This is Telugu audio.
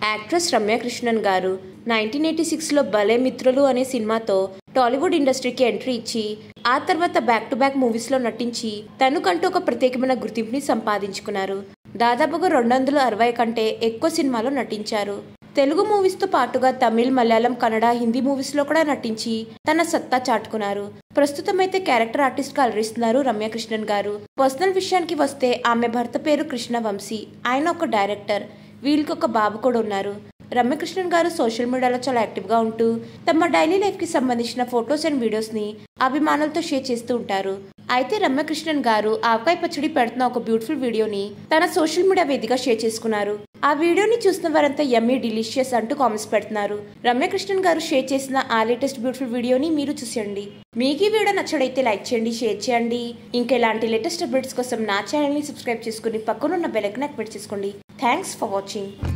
యాక్ట్రెస్ రమ్య కృష్ణన్ గారు 1986లో భలే మిత్రులు అనే సినిమాతో టాలీవుడ్ ఇండస్ట్రీకి ఎంట్రీ ఇచ్చి ఆ తర్వాత బ్యాక్ టు బ్యాక్ మూవీస్లో నటించి తనకంటూ ఒక ప్రత్యేకమైన గుర్తింపుని సంపాదించుకున్నారు. దాదాపుగా 260 కంటే ఎక్కువ సినిమాలో నటించారు. తెలుగు మూవీస్తో పాటుగా తమిళ్, మలయాళం, కన్నడ, హిందీ మూవీస్లో కూడా నటించి తన సత్తా చాటుకున్నారు. ప్రస్తుతం అయితే క్యారెక్టర్ ఆర్టిస్ట్ గా అలరిస్తున్నారు రమ్య కృష్ణన్ గారు. పర్సనల్ విషయానికి వస్తే ఆమె భర్త పేరు కృష్ణ వంశీ. ఆయన ఒక డైరెక్టర్. వీళ్ళకి ఒక బాబు కూడా ఉన్నారు. రమ్య కృష్ణన్ గారు సోషల్ మీడియాలో చాలా యాక్టివ్గా ఉంటూ తమ డైలీ లైఫ్కి సంబంధించిన ఫొటోస్ అండ్ వీడియోస్ని అభిమానులతో షేర్ చేస్తూ ఉంటారు. అయితే రమ్య కృష్ణన్ గారు ఆవకాయ పచ్చడి పెడుతున్న ఒక బ్యూటిఫుల్ వీడియోని తన సోషల్ మీడియా వేదికగా షేర్ చేసుకున్నారు. ఆ వీడియోని చూసిన వారంతా యమ్మీ డిలీషియస్ అంటూ కామెంట్స్ పెడుతున్నారు. రమ్య కృష్ణన్ గారు షేర్ చేసిన ఆ లేటెస్ట్ బ్యూటిఫుల్ వీడియోని మీరు చూసేయండి. మీకు ఈ వీడియో నచ్చడైతే లైక్ చేయండి, షేర్ చేయండి. ఇంకా ఇలాంటి లేటెస్ట్ అప్డేట్స్ కోసం నా ఛానల్ని సబ్స్క్రైబ్ చేసుకుని పక్కనున్న బెల్ ఐకాన్ యాక్టివేట్ చేసుకోండి. Thanks for watching.